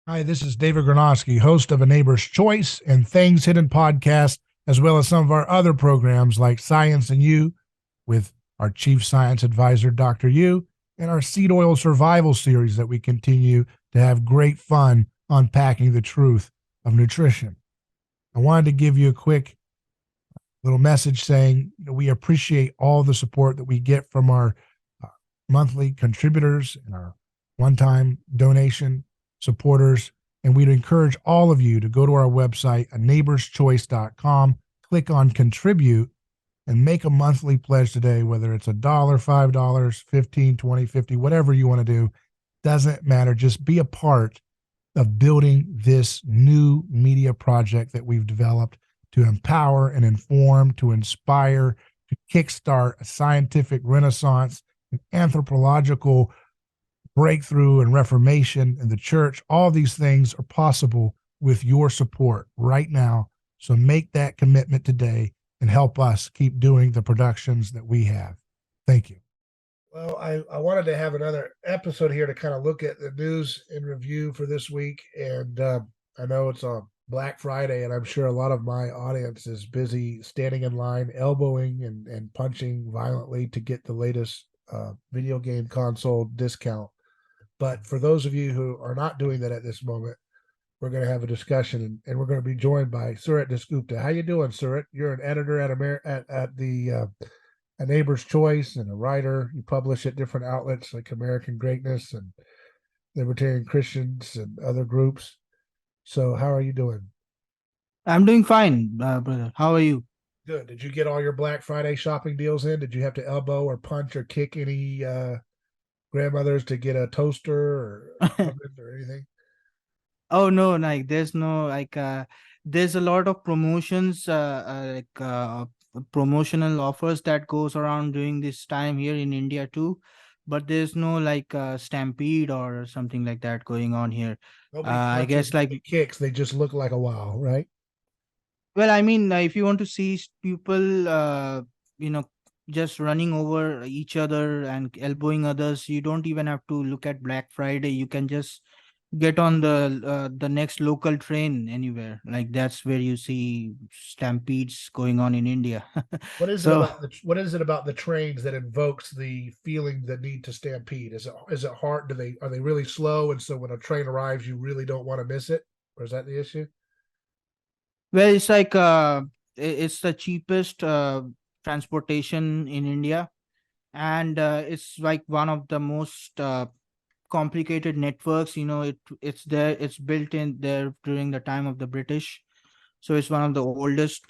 Hi, this is David Gornoski, host of A Neighbor's Choice and Things Hidden podcast, as well as some of our other programs like Science and You with our chief science advisor, Dr. Yu, and our seed oil survival series that we continue to have great fun unpacking the truth of nutrition. I wanted to give you a quick little message saying we appreciate all the support that we get from our uh, monthly contributors and our one-time donation supporters. And we'd encourage all of you to go to our website, a neighborschoice.com, click on contribute, and make a monthly pledge today, whether it's $1, $5, 15, 20, 50, whatever you want to do. Doesn't matter. Just be a part of building this new media project that we've developed to empower and inform, to inspire, to kickstart a scientific renaissance, an anthropological breakthrough and reformation in the church. All these things are possible with your support right now. So make that commitment today and help us keep doing the productions that we have. Thank you. Well, I wanted to have another episode here to kind of look at the news and review for this week. And I know it's a Black Friday, and I'm sure a lot of my audience is busy standing in line, elbowing and punching violently to get the latest video game console discount. But for those of you who are not doing that at this moment, we're going to have a discussion, and we're going to be joined by Surat Dasgupta. How you doing, Surat? You're an editor at the A Neighbor's Choice and a writer. You publish at different outlets like American Greatness and Libertarian Christians and other groups. So how are you doing? I'm doing fine, brother. How are you? Good. Did you get all your Black Friday shopping deals in? Did you have to elbow or punch or kick any grandmothers to get a toaster or oven or anything? Oh no, like there's a lot of promotions, promotional offers that goes around during this time here in India too, but there's no stampede or something like that going on here. Nobody I punches, guess nobody kicks. They just look like a wow, right? well, I mean, if you want to see people, you know, just running over each other and elbowing others, you don't even have to look at Black Friday. You can just get on the next local train anywhere. Like that's where you see stampedes going on in India. So What is it about the trains that invokes the feeling the need to stampede? Is it hard? Are they really slow? And so when a train arrives, you really don't want to miss it? Or is that the issue? well, it's it's the cheapest transportation in India, and it's like one of the most complicated networks. It's built in there during the time of the British, so it's one of the oldest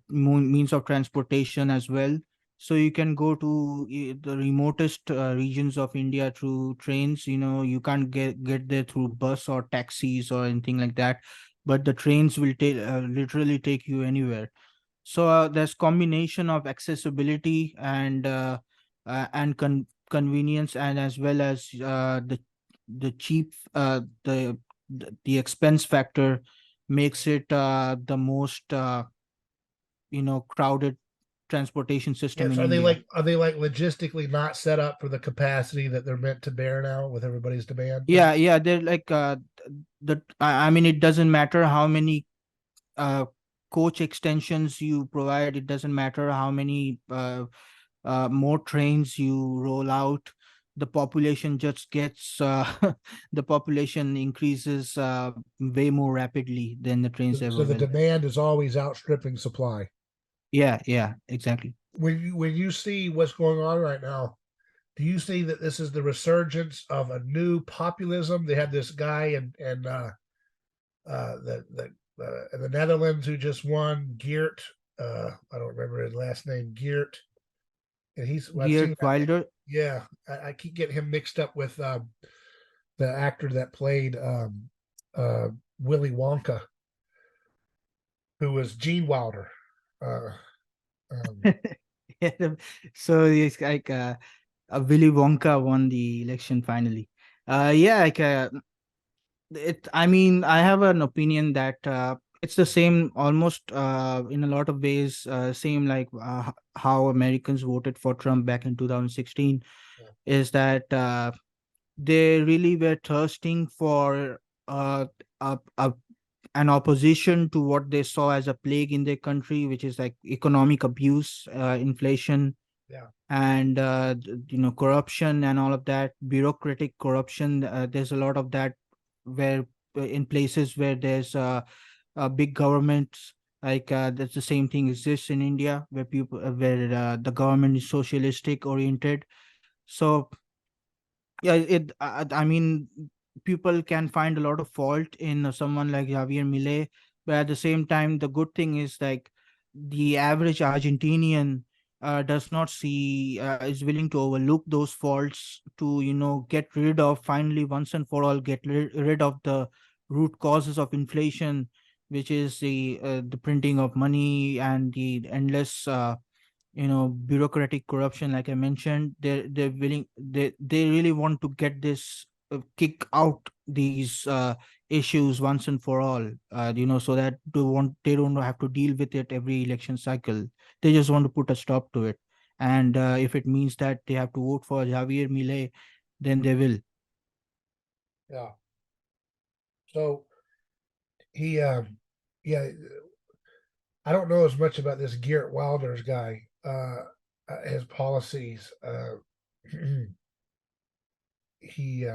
means of transportation as well. So you can go to the remotest regions of India through trains. You can't get there through bus or taxis or anything like that, but the trains will literally take you anywhere. So there's combination of accessibility and convenience, and as well as the cheap the expense factor makes it the most crowded transportation system Yes. in India. Are they like logistically not set up for the capacity that they're meant to bear now with everybody's demand thing? Yeah, they're like I mean, it doesn't matter how many uh coach extensions you provide. It doesn't matter how many more trains you roll out. The population just gets the population increases way more rapidly than the trains So ever the will. demand is always outstripping supply. Yeah, exactly. When you see what's going on right now, do you see that this is the resurgence of a new populism? They had this guy in the Netherlands who just won, Geert. I don't remember his last name, Geert, and I've seen Geert that. Wilder. Yeah, I keep getting him mixed up with the actor that played uh, Willy Wonka, who was Gene Wilder. Uh, um, Yeah, so it's like Willy Wonka won the election finally. Yeah, I mean, I have an opinion that it's the same almost in a lot of ways, same like how Americans voted for Trump back in 2016, is that they really were thirsting for uh, a, a, an opposition to what they saw as a plague in their country, which is like economic abuse, inflation, Yeah. and corruption and all of that, bureaucratic corruption. There's a lot of that where in places where there's big governments, like that's the same thing exists in India, where people where the government is socialistic oriented. So yeah, I mean, people can find a lot of fault in someone like Javier Milei, but at the same time, the good thing is like the average Argentinian does not see is willing to overlook those faults to get rid of, finally once and for all, get rid of the root causes of inflation, which is the printing of money and the endless bureaucratic corruption. Like I mentioned, they're willing, they really want to get this, kick out these issues once and for all, so that they don't have to deal with it every election cycle. They just want to put a stop to it, and if it means that they have to vote for Javier Milei, then they will. Yeah. So he, yeah, I don't know as much about this Geert Wilders guy, his policies. He,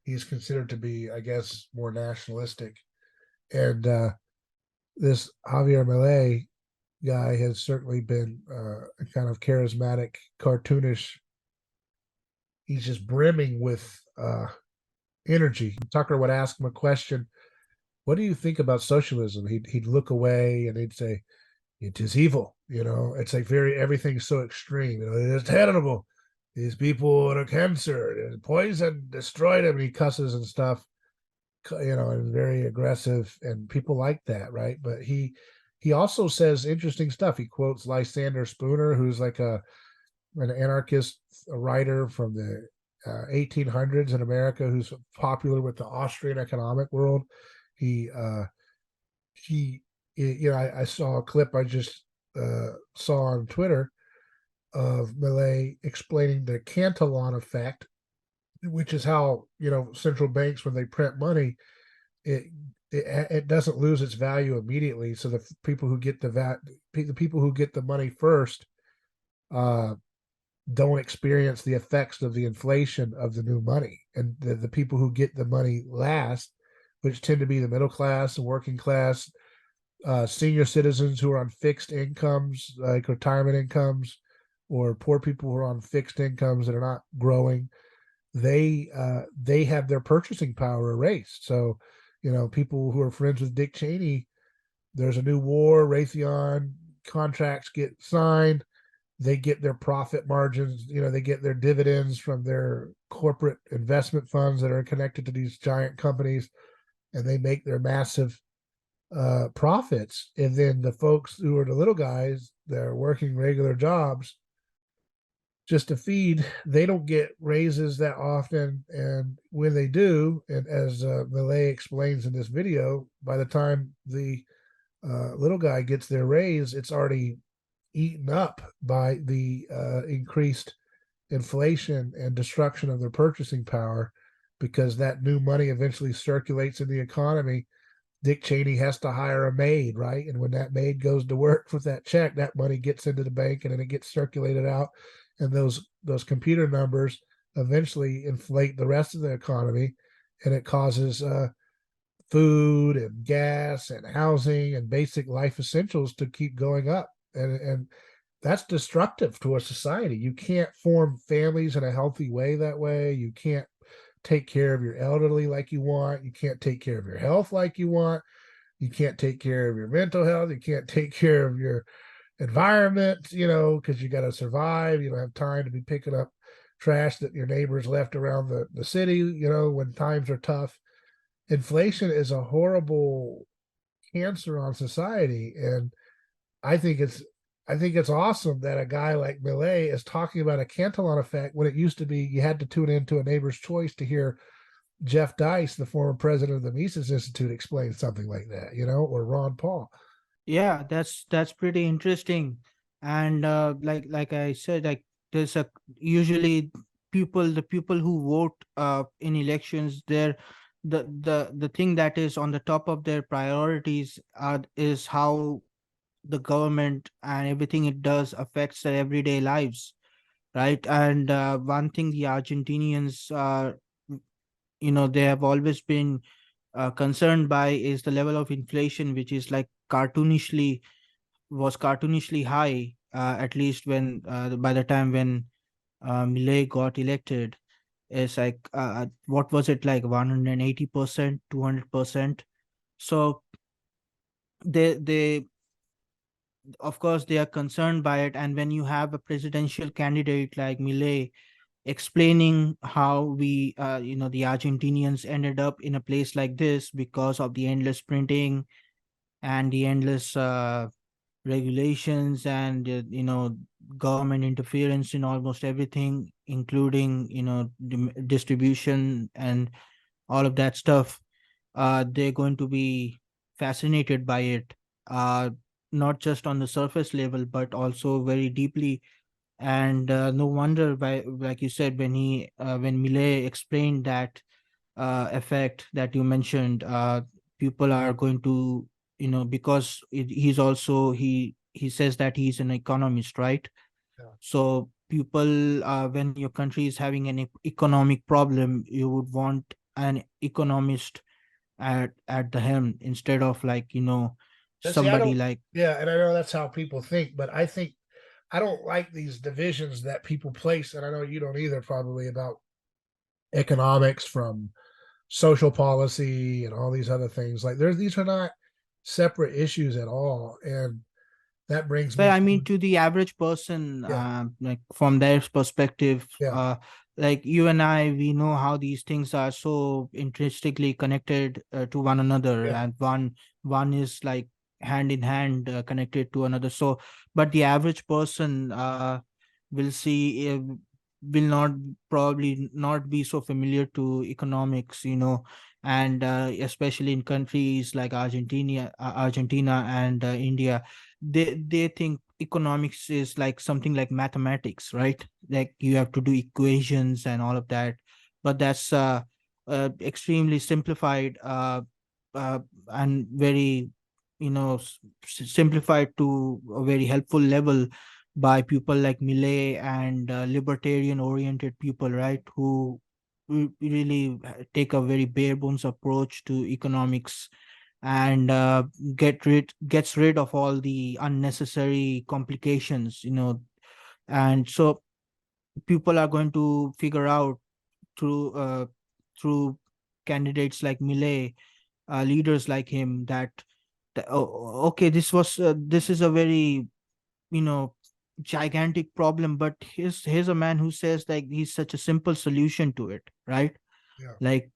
he's considered to be, I guess, more nationalistic, and this Javier Milei guy has certainly been a kind of charismatic, cartoonish. He's just brimming with energy. Tucker would ask him a question, "What do you think about socialism?" He'd look away and he'd say, "It is evil." It's like everything's so extreme. It is terrible. These people are a cancer, poison destroyed them. And he cusses and stuff, and very aggressive, and people like that, right? But he also says interesting stuff. He quotes Lysander Spooner, who's like an anarchist, a writer from the 1800s in America, who's popular with the Austrian economic world. He he I saw a clip I just saw on Twitter of Millet explaining the Cantillon effect, which is how central banks, when they print money, it it doesn't lose its value immediately. So the people who get the people who get the money first uh, don't experience the effects of the inflation of the new money, and the people who get the money last, which tend to be the middle class and working class, senior citizens who are on fixed incomes, like retirement incomes, or poor people who are on fixed incomes that are not growing, they have their purchasing power erased. So, people who are friends with Dick Cheney, there's a new war, Raytheon contracts get signed, they get their profit margins, they get their dividends from their corporate investment funds that are connected to these giant companies, and they make their massive profits. And then the folks who are the little guys that are working regular jobs just to feed, they don't get raises that often. And when they do, and as Millet explains in this video, by the time the little guy gets their raise, it's already eaten up by the increased inflation and destruction of their purchasing power, because that new money eventually circulates in the economy. Dick Cheney has to hire a maid, right? And when that maid goes to work with that check, that money gets into the bank and then it gets circulated out. And those computer numbers eventually inflate the rest of the economy, and it causes food and gas and housing and basic life essentials to keep going up. And that's destructive to a society. You can't form families in a healthy way that way. You can't take care of your elderly like you want. You can't take care of your health like you want. You can't take care of your mental health. You can't take care of your environment, because you got to survive. You don't have time to be picking up trash that your neighbors left around the city, when times are tough. Inflation is a horrible cancer on society. And I think it's I think it's awesome that a guy like Millet is talking about a Cantillon effect, when it used to be you had to tune into A Neighbor's Choice to hear Jeff Dice, the former president of the Mises Institute, explain something like that, or Ron Paul. Yeah, that's pretty interesting. And like I said, like there's a usually the people who vote in elections, the thing that is on the top of their priorities is how the government and everything it does affects their everyday lives, right? And one thing the Argentinians they have always been concerned by is the level of inflation, which is like cartoonishly high, at least when by the time when Milei got elected. Is like what was it, like 180%, 200%? So they of course they are concerned by it, and when you have a presidential candidate like Milei explaining how the Argentinians ended up in a place like this because of the endless printing and the endless regulations and government interference in almost everything, including distribution and all of that stuff, they're going to be fascinated by it, uh, not just on the surface level but also very deeply. And no wonder, by like you said, when Millet explained that effect that you mentioned, people are going to, because he's also he says that he's an economist, right? Yeah. So people, when your country is having an economic problem, you would want an economist at the helm instead of, like, And see, I somebody don't, like. yeah, and I know that's how people think, but I think I don't like these divisions that people place, and I know you don't either, probably, about economics from social policy and all these other things. Like, these are not separate issues at all, and that brings But me I mean, to, to the average person, yeah, like from their perspective, yeah, like you and I, we know how these things are so intrinsically connected to one another, yeah. and one is like hand in hand connected to another. So, but the average person will see will not probably not be so familiar to economics, and especially in countries like Argentina and India, they think economics is like something like mathematics, right? Like you have to do equations and all of that, but that's extremely simplified, uh, and very simplified to a very helpful level by people like Millet and libertarian oriented people, right, who really take a very bare bones approach to economics, and gets rid of all the unnecessary complications, and so people are going to figure out through through candidates like Millet, leaders like him, that okay, this is a very, you know gigantic problem, but here's a man who says like he's such a simple solution to it, right? Yeah. Like,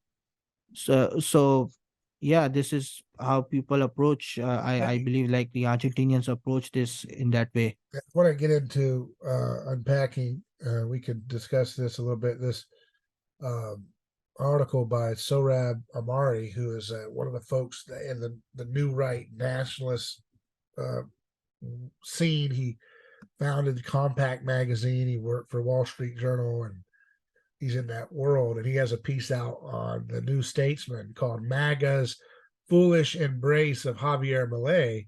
so yeah, this is how people approach, I I, believe, like the Argentinians approach this in that way. when I get into unpacking, we could discuss this a little bit. This um, article by Sohrab Ahmari, who is one of the folks in the new right nationalist uh, scene. He founded Compact Magazine. He worked for Wall Street Journal, and he's in that world. And he has a piece out on the New Statesman called "MAGA's Foolish Embrace of Javier Milei."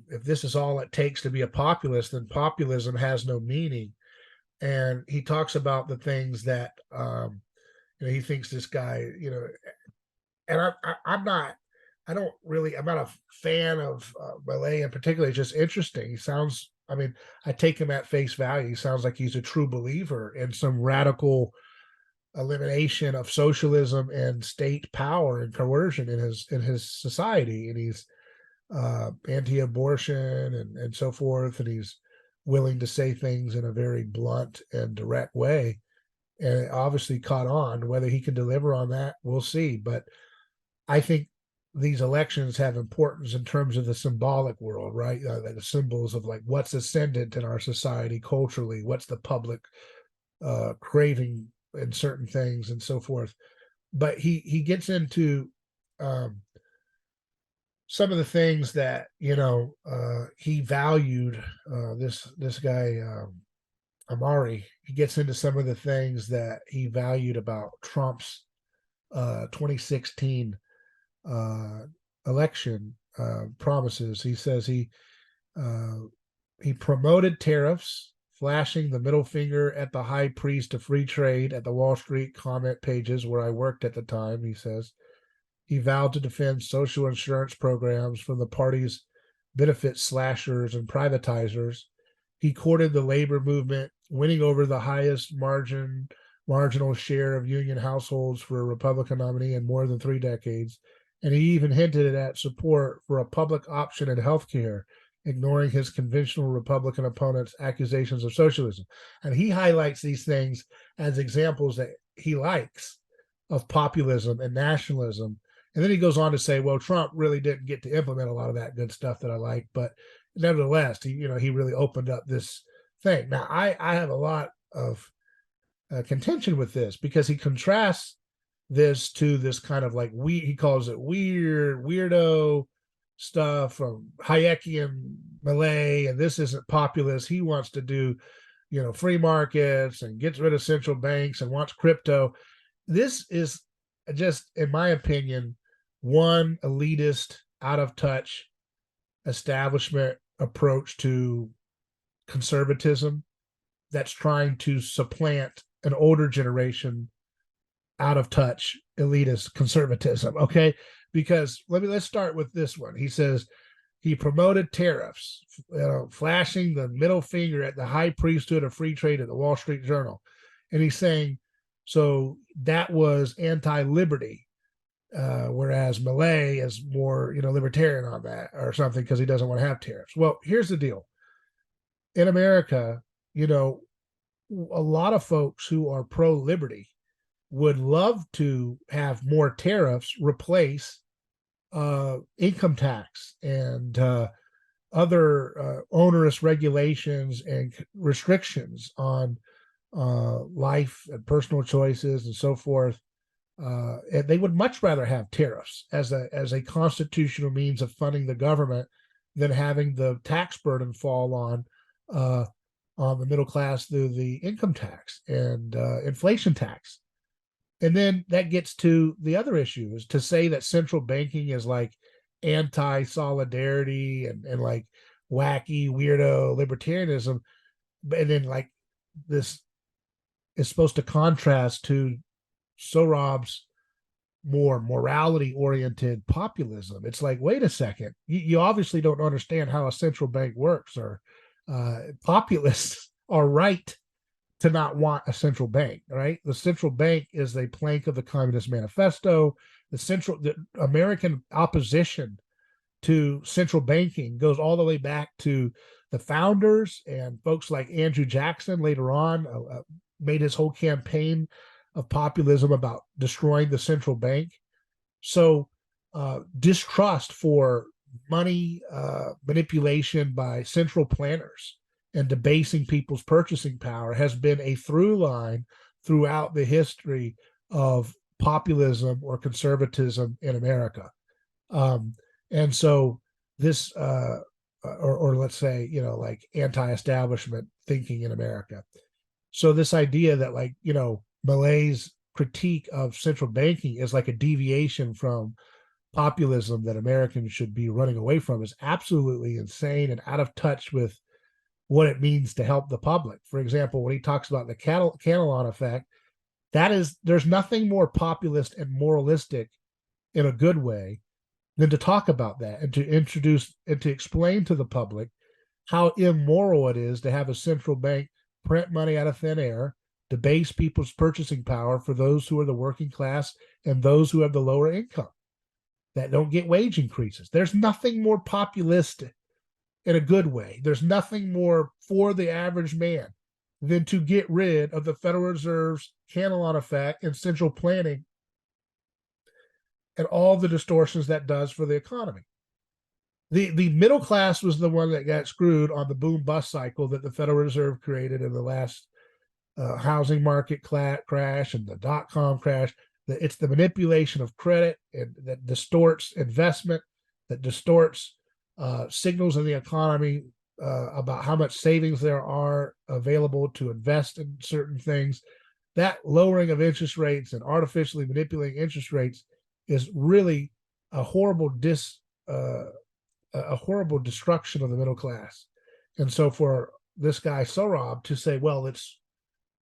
If this is all it takes to be a populist, then populism has no meaning. And he talks about the things that he thinks this guy, and I'm not, I don't really, I'm not a fan of Malay in particular. It's just interesting. He sounds, I mean, I take him at face value. He sounds like he's a true believer in some radical elimination of socialism and state power and coercion in his society, and he's anti-abortion and so forth, and he's willing to say things in a very blunt and direct way. And it obviously caught on. Whether he can deliver on that, we'll see. But I think these elections have importance in terms of the symbolic world, right? The symbols of like what's ascendant in our society culturally, what's the public craving in certain things, and so forth. But he gets into um, some of the things that he valued. This guy Ahmari, he gets into some of the things that he valued about Trump's 2016 election promises. He says he promoted tariffs, flashing the middle finger at the high priest of free trade at the Wall Street comment pages where I worked at the time. He says he vowed to defend social insurance programs from the party's benefit slashers and privatizers. He courted the labor movement, winning over the highest marginal share of union households for a Republican nominee in more than 3 decades. And he even hinted at support for a public option in healthcare, ignoring his conventional Republican opponents' accusations of socialism. And he highlights these things as examples that he likes of populism and nationalism. And then he goes on to say, well, Trump really didn't get to implement a lot of that good stuff that I like, but nevertheless, he really opened up this thing. Now, I have a lot of contention with this because he contrasts this to this kind of like he calls it weirdo stuff from Hayekian Milei, and this isn't populist. He wants to do, free markets and gets rid of central banks and wants crypto. This is just, in my opinion, one elitist, out of touch establishment approach to conservatism that's trying to supplant an older generation out of touch elitist conservatism. Okay, because let's start with this one. He says he promoted tariffs, flashing the middle finger at the high priesthood of free trade at the Wall Street Journal, and he's saying so that was anti-liberty, whereas Milei is more libertarian on that or something because he doesn't want to have tariffs. Well, here's the deal. In America, a lot of folks who are pro-liberty would love to have more tariffs replace income tax and other onerous regulations and restrictions on life and personal choices and so forth. And they would much rather have tariffs as a constitutional means of funding the government than having the tax burden fall on the middle class through the income tax and inflation tax. And then that gets to the other issue, is to say that central banking is like anti-solidarity and like wacky, weirdo libertarianism. And then like this is supposed to contrast to Sohrab's more morality-oriented populism. It's like, wait a second, you obviously don't understand how a central bank works, or populists are right to not want a central bank, right? The central bank is a plank of the Communist Manifesto. The American opposition to central banking goes all the way back to the founders, and folks like Andrew Jackson later on made his whole campaign of populism about destroying the central bank. So distrust for money manipulation by central planners and debasing people's purchasing power has been a through line throughout the history of populism or conservatism in America. And so this, or let's say, like anti-establishment thinking in America. So this idea that like, Milei's critique of central banking is like a deviation from populism that Americans should be running away from is absolutely insane and out of touch with what it means to help the public. For example, when he talks about the Catalan effect, there's nothing more populist and moralistic in a good way than to talk about that and to introduce and to explain to the public how immoral it is to have a central bank print money out of thin air, debase people's purchasing power for those who are the working class and those who have the lower income that don't get wage increases. There's nothing more populist in a good way. There's nothing more for the average man than to get rid of the Federal Reserve's Catalan effect and central planning and all the distortions that does for the economy. The middle class was the one that got screwed on the boom bust cycle that the Federal Reserve created in the last housing market crash and the dot-com crash. It's the manipulation of credit and that distorts investment, that distorts signals in the economy about how much savings there are available to invest in certain things. That lowering of interest rates and artificially manipulating interest rates is really a horrible a horrible destruction of the middle class. And so for this guy Sohrab to say, well, it's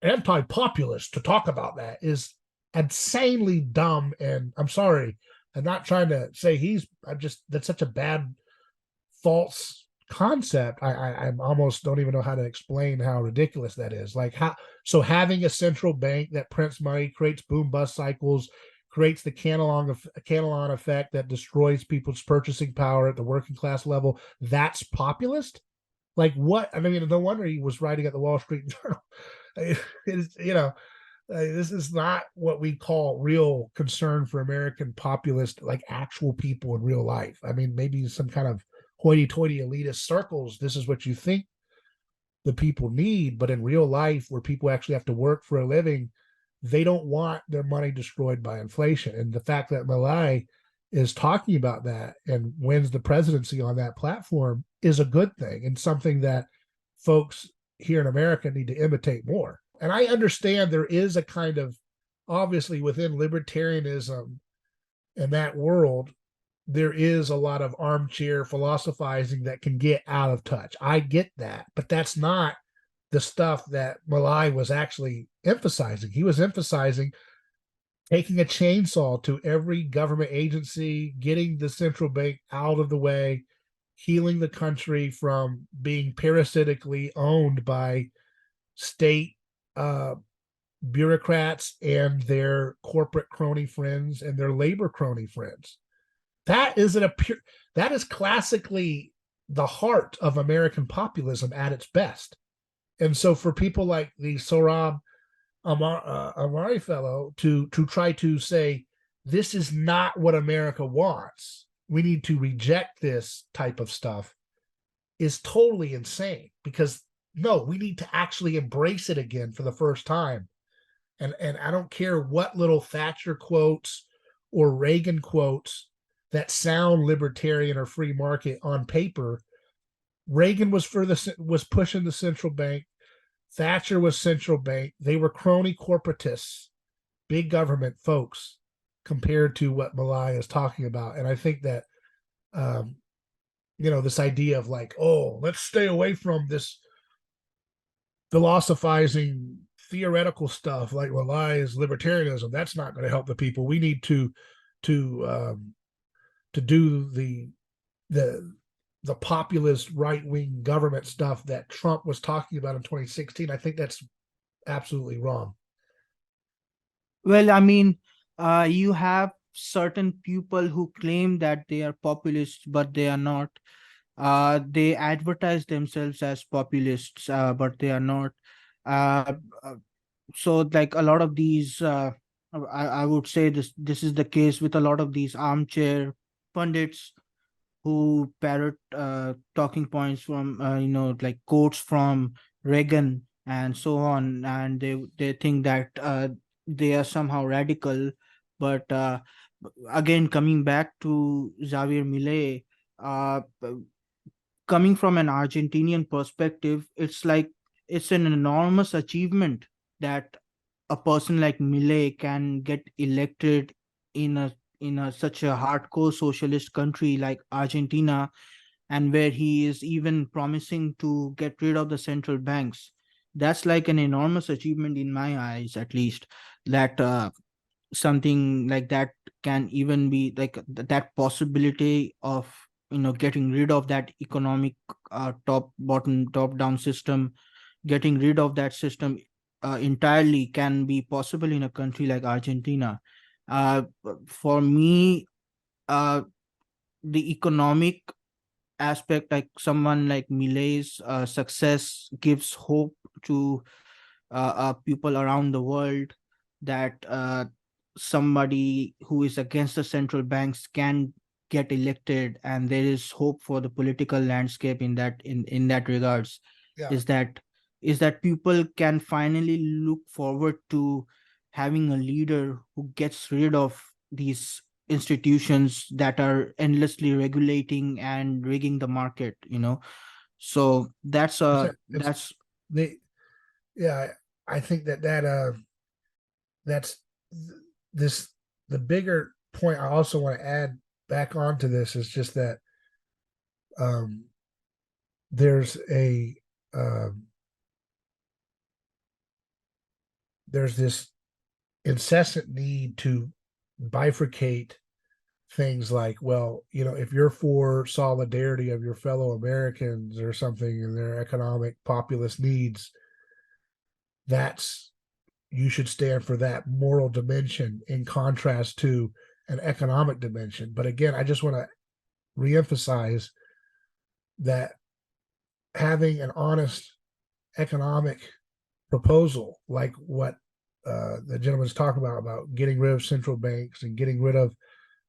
anti-populist to talk about that is insanely dumb. And I'm sorry, I'm not trying to say I'm just, that's such a bad, false concept. I almost don't even know how to explain how ridiculous that is. Like so having a central bank that prints money, creates boom bust cycles, creates the Cantillon effect that destroys people's purchasing power at the working class level. That's populist. Like what? I mean, no wonder he was writing at the Wall Street Journal. This is not what we call real concern for American populist, like actual people in real life. I mean, maybe some kind of hoity-toity elitist circles, this is what you think the people need, but in real life, where people actually have to work for a living, they don't want their money destroyed by inflation. And the fact that Milei is talking about that and wins the presidency on that platform is a good thing, and something that folks here in America need to imitate more. And I understand there is a kind of, obviously within libertarianism and that world, there is a lot of armchair philosophizing that can get out of touch. I get that, but that's not the stuff that Milei was actually emphasizing. He was emphasizing taking a chainsaw to every government agency, getting the central bank out of the way, healing the country from being parasitically owned by state bureaucrats and their corporate crony friends and their labor crony friends. That is classically the heart of American populism at its best. And so for people like the Sohrab Ahmari fellow to try to say, this is not what America wants, we need to reject this type of stuff, is totally insane. Because no, we need to actually embrace it again for the first time. And I don't care what little Thatcher quotes or Reagan quotes that sound libertarian or free market on paper. Reagan was pushing the central bank. Thatcher was central bank. They were crony corporatists, big government folks, compared to what Milei is talking about. And I think that, this idea of like, oh, let's stay away from this philosophizing theoretical stuff like Millei's libertarianism. That's not going to help the people. We need to do the populist right-wing government stuff that Trump was talking about in 2016. I think that's absolutely wrong. Well, I mean, you have certain people who claim that they are populists, but they are not. They advertise themselves as populists, but they are not. Uh, so, like a lot of these, I would say this is the case with a lot of these armchair pundits who parrot talking points from like quotes from Reagan and so on, and they think that they are somehow radical. But again, coming back to Javier Milei, coming from an Argentinian perspective, it's like it's an enormous achievement that a person like Milei can get elected in a such a hardcore socialist country like Argentina, and where he is even promising to get rid of the central banks. That's like an enormous achievement in my eyes, at least. That something like that can even be like that possibility of getting rid of that economic top bottom top down system, getting rid of that system entirely can be possible in a country like Argentina. uh, for me, uh, the economic aspect, like someone like Milei's success gives hope to people around the world that somebody who is against the central banks can get elected, and there is hope for the political landscape in that regards. Yeah. Is that people can finally look forward to having a leader who gets rid of these institutions that are endlessly regulating and rigging the market. So that's It's that's the yeah. I think that's this the bigger point. I also want to add back onto this is just that um, there's a um, there's this incessant need to bifurcate things like, well, if you're for solidarity of your fellow Americans or something and their economic populist needs, that's you should stand for that moral dimension in contrast to an economic dimension. But again, I just want to reemphasize that having an honest economic proposal like what the gentleman's talking about getting rid of central banks and getting rid of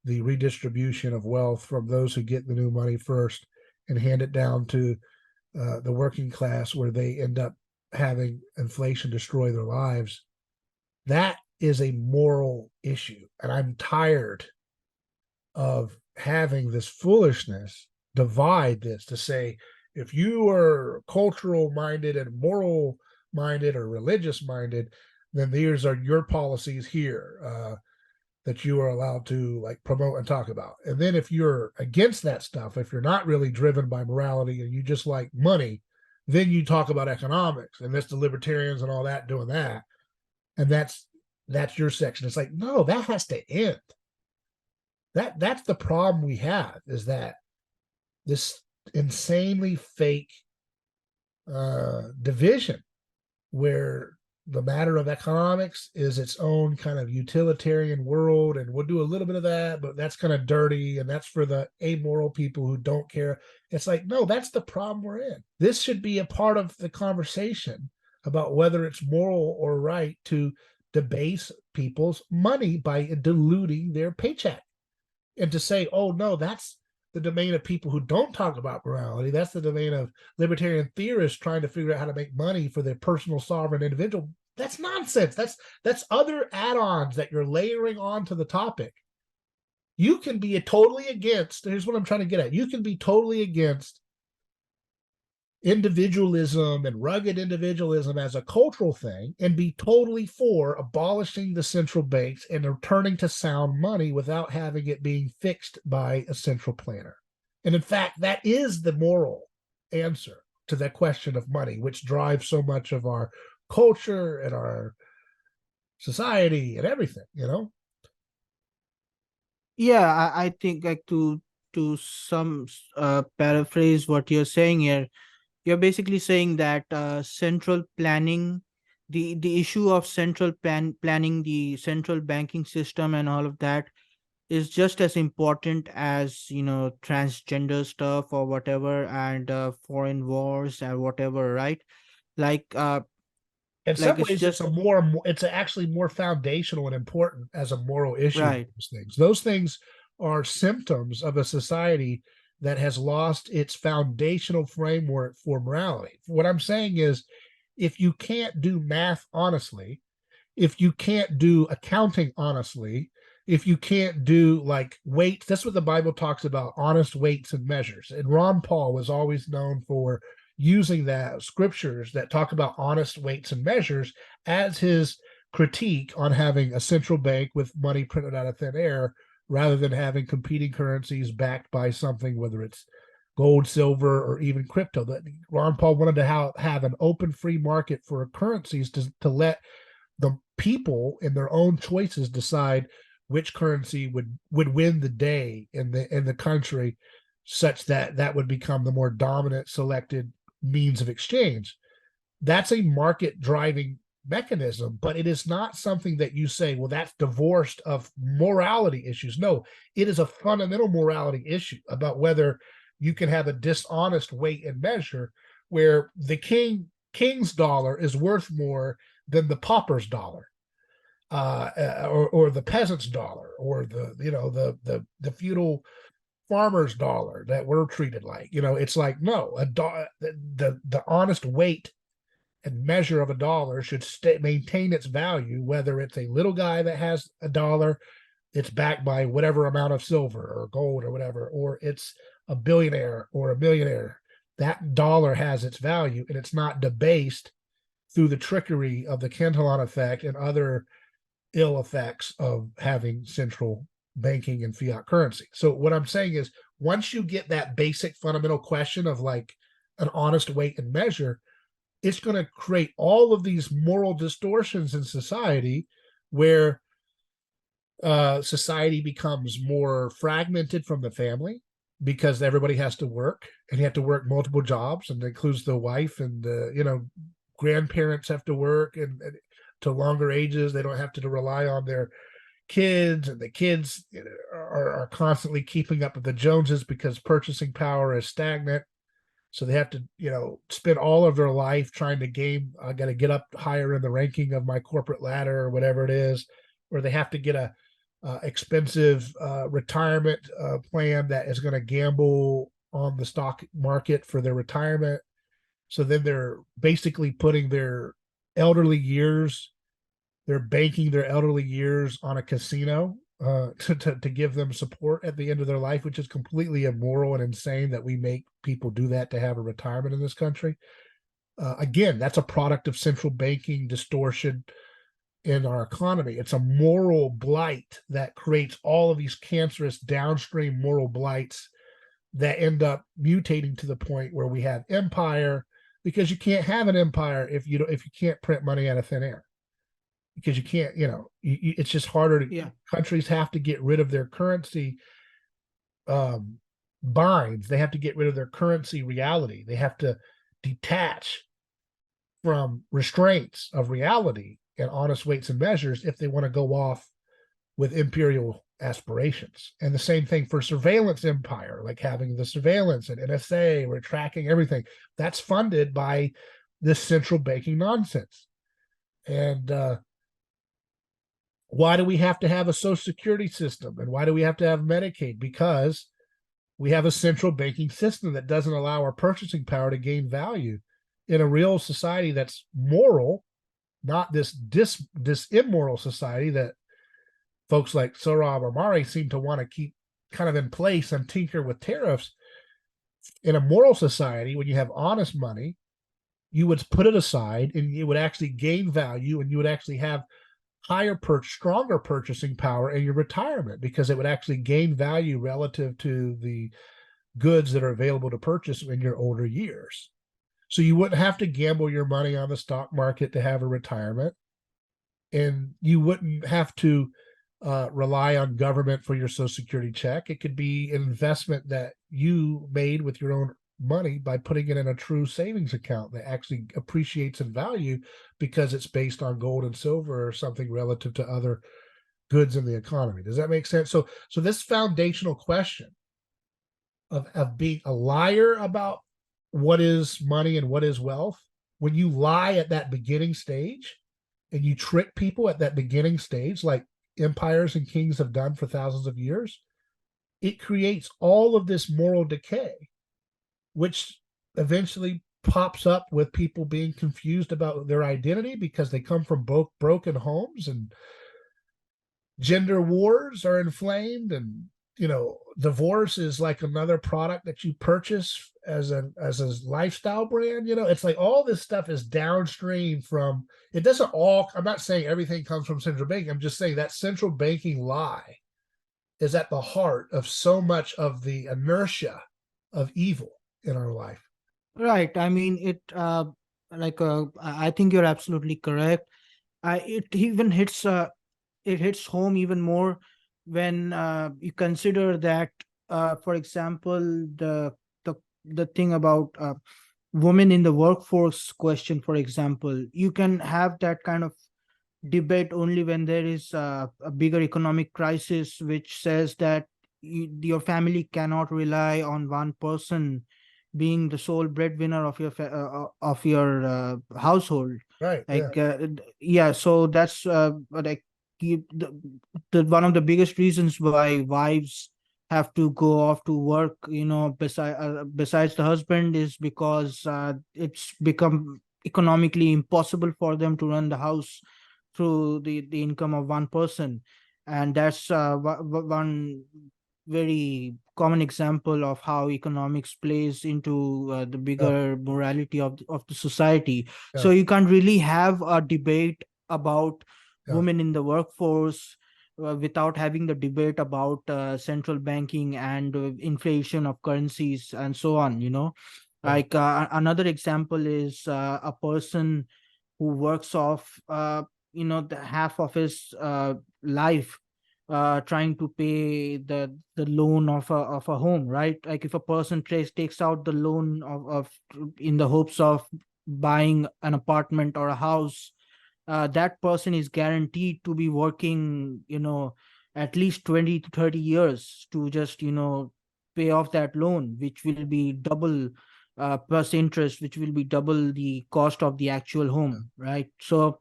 the redistribution of wealth from those who get the new money first and hand it down to the working class where they end up having inflation destroy their lives. That is a moral issue. And I'm tired of having this foolishness divide this to say, if you are cultural minded and moral minded or religious minded, then these are your policies here that you are allowed to like promote and talk about. And then if you're against that stuff, if you're not really driven by morality and you just like money, then you talk about economics and that's the libertarians and all that doing that. And that's your section. It's like, no, that has to end. That's the problem we have, is that this insanely fake division where the matter of economics is its own kind of utilitarian world, and we'll do a little bit of that, but that's kind of dirty and that's for the amoral people who don't care. It's like, no, that's the problem we're in. This should be a part of the conversation about whether it's moral or right to debase people's money by diluting their paycheck, and to say, oh no, that's the domain of people who don't talk about morality. That's the domain of libertarian theorists trying to figure out how to make money for their personal sovereign individual. That's nonsense. That's other add-ons that you're layering onto the topic. You can be totally against, here's what I'm trying to get at. You can be totally against individualism and rugged individualism as a cultural thing and be totally for abolishing the central banks and returning to sound money without having it being fixed by a central planner. And in fact, that is the moral answer to that question of money, which drives so much of our culture and our society and everything, Yeah, I think like to some paraphrase what you're saying here, you're basically saying that central planning, the issue of planning the central banking system and all of that is just as important as transgender stuff or whatever, and foreign wars and whatever, right? Like in some like it's ways just it's actually more foundational and important as a moral issue. right. Those things are symptoms of a society that has lost its foundational framework for morality. What I'm saying is, if you can't do math honestly, if you can't do accounting honestly, if you can't do like weight, that's what the Bible talks about, honest weights and measures. And Ron Paul was always known for using that scriptures that talk about honest weights and measures as his critique on having a central bank with money printed out of thin air rather than having competing currencies backed by something, whether it's gold, silver, or even crypto. That Ron Paul wanted to have an open free market for currencies to let the people in their own choices decide which currency would win the day in the country, such that would become the more dominant selected means of exchange. That's a market driving mechanism, but it is not something that you say, well, that's divorced of morality issues. No, it is a fundamental morality issue about whether you can have a dishonest weight and measure where the king's dollar is worth more than the pauper's dollar, or the peasant's dollar, or the feudal farmer's dollar that we're treated like. It's like, no, the honest weight and measure of a dollar should maintain its value, whether it's a little guy that has a dollar, it's backed by whatever amount of silver or gold or whatever, or it's a billionaire or a millionaire. that dollar has its value, and it's not debased through the trickery of the Cantillon effect and other ill effects of having central banking and fiat currency. So what I'm saying is, once you get that basic fundamental question of like an honest weight and measure, it's going to create all of these moral distortions in society where society becomes more fragmented from the family because everybody has to work, and you have to work multiple jobs, and that includes the wife, and the grandparents have to work, and to longer ages they don't have to rely on their kids, and the kids are constantly keeping up with the Joneses because purchasing power is stagnant. So they have to, spend all of their life trying to game. I got to get up higher in the ranking of my corporate ladder or whatever it is, or they have to get a expensive retirement plan that is going to gamble on the stock market for their retirement. So then they're basically putting their elderly years, they're banking their elderly years on a casino to give them support at the end of their life, which is completely immoral and insane that we make people do that to have a retirement in this country. Again, that's a product of central banking distortion in our economy. It's a moral blight that creates all of these cancerous downstream moral blights that end up mutating to the point where we have empire, because you can't have an empire if you can't print money out of thin air, because you can't, it's just harder to, countries have to get rid of their currency binds. They have to get rid of their currency reality. They have to detach from restraints of reality and honest weights and measures if they want to go off with imperial aspirations. And the same thing for surveillance empire, like having the surveillance and NSA, we're tracking everything. That's funded by this central banking nonsense. And why do we have to have a social security system? And why do we have to have Medicaid? Because we have a central banking system that doesn't allow our purchasing power to gain value in a real society that's moral, not this immoral society that folks like Sohrab or Ahmari seem to want to keep kind of in place and tinker with tariffs. In a moral society, when you have honest money, you would put it aside and it would actually gain value, and you would actually have stronger purchasing power in your retirement, because it would actually gain value relative to the goods that are available to purchase in your older years. So you wouldn't have to gamble your money on the stock market to have a retirement, and you wouldn't have to rely on government for your Social Security check. It could be an investment that you made with your own money by putting it in a true savings account that actually appreciates in value because it's based on gold and silver or something relative to other goods in the economy. Does that make sense? So this foundational question of being a liar about what is money and what is wealth, when you lie at that beginning stage and you trick people at that beginning stage, like empires and kings have done for thousands of years, it creates all of this moral decay, which eventually pops up with people being confused about their identity because they come from broken homes, and gender wars are inflamed, and divorce is like another product that you purchase as a lifestyle brand. It's like all this stuff is downstream from, it doesn't all, I'm not saying everything comes from central banking. I'm just saying that central banking lie is at the heart of so much of the inertia of evil in our life. Right. I mean, I think you're absolutely correct. It even hits home even more when you consider that, for example, the thing about women in the workforce question, for example, you can have that kind of debate only when there is a bigger economic crisis, which says that your family cannot rely on one person being the sole breadwinner of your household. Right. So that's like the one of the biggest reasons why wives have to go off to work, besides the husband, is because it's become economically impossible for them to run the house through the income of one person. And that's one very common example of how economics plays into the Yeah, bigger morality of the society. yeah, So you can't really have a debate about yeah, women in the workforce without having the debate about central banking and inflation of currencies and so on, you know. yeah, Like another example is a person who works off the half of his life trying to pay the loan of a home, right? Like if a person takes out the loan of in the hopes of buying an apartment or a house, that person is guaranteed to be working, at least 20 to 30 years to just, pay off that loan, which will be double plus interest, which will be double the cost of the actual yeah. home, right? So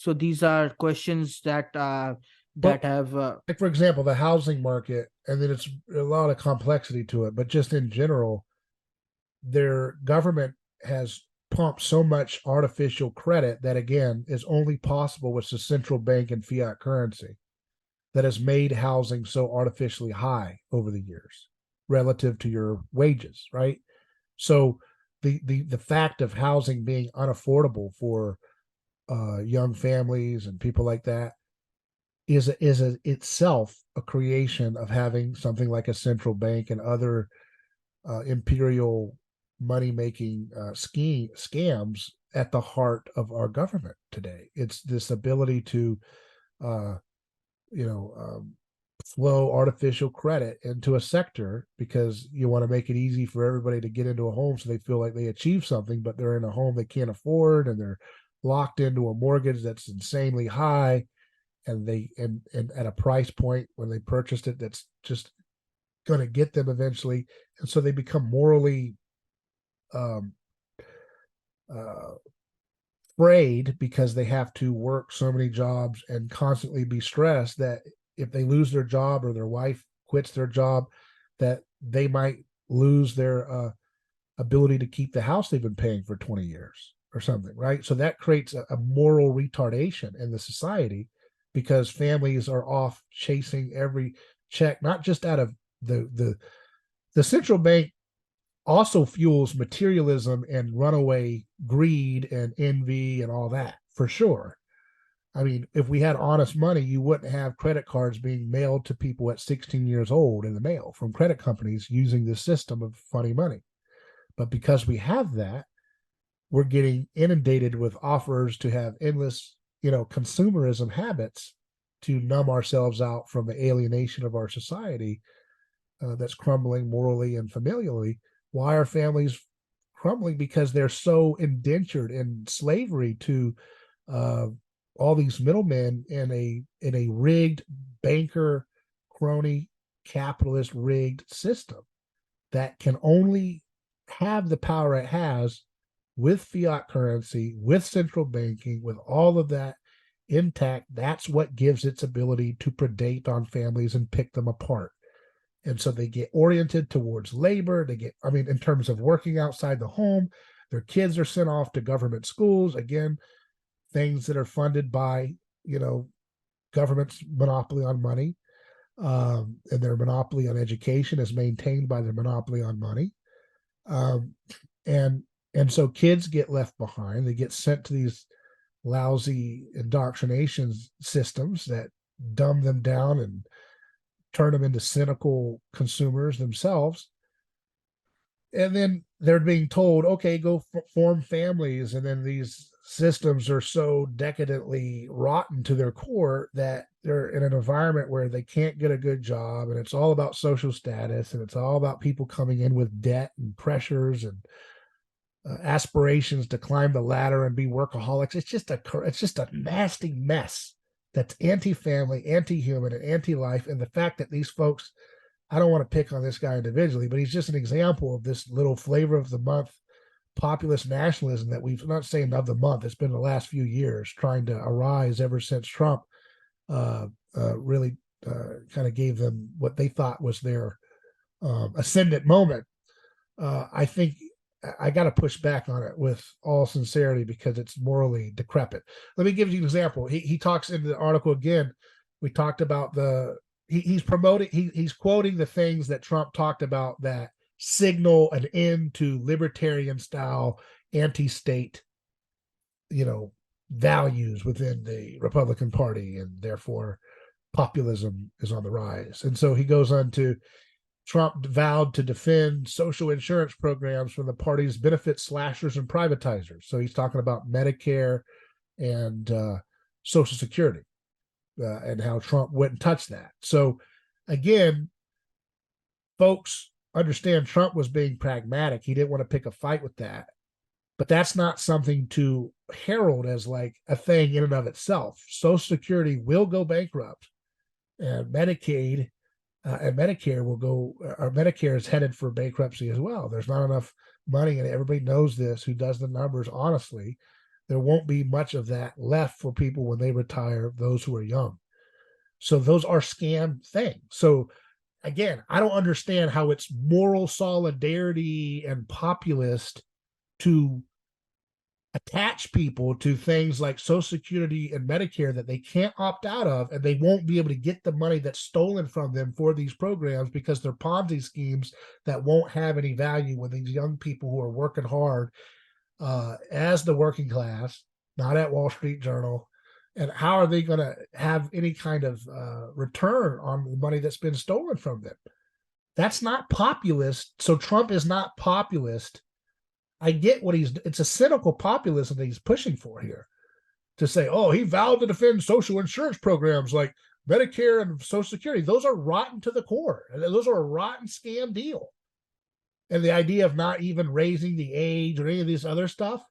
these are questions that Well, have like for example, the housing market, and then it's a lot of complexity to it, but just in general, their government has pumped so much artificial credit that again is only possible with the central bank and fiat currency that has made housing so artificially high over the years relative to your wages, right? So the fact of housing being unaffordable for young families and people like that is itself a creation of having something like a central bank and other imperial money making scams at the heart of our government today. It's this ability to uh, you know flow artificial credit into a sector because you want to make it easy for everybody to get into a home so they feel like they achieve something, but they're in a home they can't afford and they're locked into a mortgage that's insanely high, and and at a price point when they purchased it that's just going to get them eventually, and so they become morally um, uh, afraid because they have to work so many jobs and constantly be stressed that if they lose their job or their wife quits their job, that they might lose their ability to keep the house they've been paying for 20 years or something, right? So that creates a moral retardation in the society because families are off chasing every check, not just out of the central bank also fuels materialism and runaway greed and envy and all that for sure. I mean, if we had honest money, you wouldn't have credit cards being mailed to people at 16 years old in the mail from credit companies using this system of funny money. But because we have that, we're getting inundated with offers to have endless, consumerism habits to numb ourselves out from the alienation of our society that's crumbling morally and familially. Why are families crumbling? Because they're so indentured in slavery to uh, all these middlemen in a rigged banker crony capitalist rigged system that can only have the power it has with fiat currency, with central banking, with all of that intact. That's what gives its ability to predate on families and pick them apart. And so they get oriented towards labor. In terms of working outside the home, their kids are sent off to government schools. Again, things that are funded by, government's monopoly on money. And their monopoly on education is maintained by their monopoly on money. Um, and and so kids get left behind. They get sent to these lousy indoctrination systems that dumb them down and turn them into cynical consumers themselves. And then they're being told, okay, go form families. And then these systems are so decadently rotten to their core that they're in an environment where they can't get a good job. And it's all about social status. And it's all about people coming in with debt and pressures and aspirations to climb the ladder and be workaholics. It's just a nasty mess that's anti-family, anti-human, and anti-life. And the fact that these folks, I don't want to pick on this guy individually, but he's just an example of this little flavor of the month populist nationalism that we've not saying of the month. It's been the last few years trying to arise ever since Trump really kind of gave them what they thought was their ascendant moment. I think I got to push back on it with all sincerity because it's morally decrepit. Let me give you an example. He talks in the article again. We talked about he's promoting, he's quoting the things that Trump talked about that signal an end to libertarian style anti-state, values within the Republican Party, and therefore populism is on the rise. And so he goes on to, Trump vowed to defend social insurance programs from the party's benefit slashers and privatizers. So he's talking about Medicare and Social Security, and how Trump wouldn't touch that. So again, folks understand Trump was being pragmatic. He didn't want to pick a fight with that. But that's not something to herald as like a thing in and of itself. Social Security will go bankrupt, and Medicaid and Medicare will go, or Medicare is headed for bankruptcy as well. There's not enough money, and everybody knows this who does the numbers honestly. There won't be much of that left for people when they retire, those who are young. So those are scam things. So again, I don't understand how it's moral solidarity and populist to attach people to things like Social Security and Medicare that they can't opt out of, and they won't be able to get the money that's stolen from them for these programs because they're Ponzi schemes that won't have any value when these young people who are working hard as the working class, not at Wall Street Journal. And how are they going to have any kind of return on the money that's been stolen from them? That's not populist. So Trump is not populist. I get what it's a cynical populism that he's pushing for here, to say, oh, he vowed to defend social insurance programs like Medicare and Social Security. Those are rotten to the core. Those are a rotten scam deal. And the idea of not even raising the age or any of this other stuff,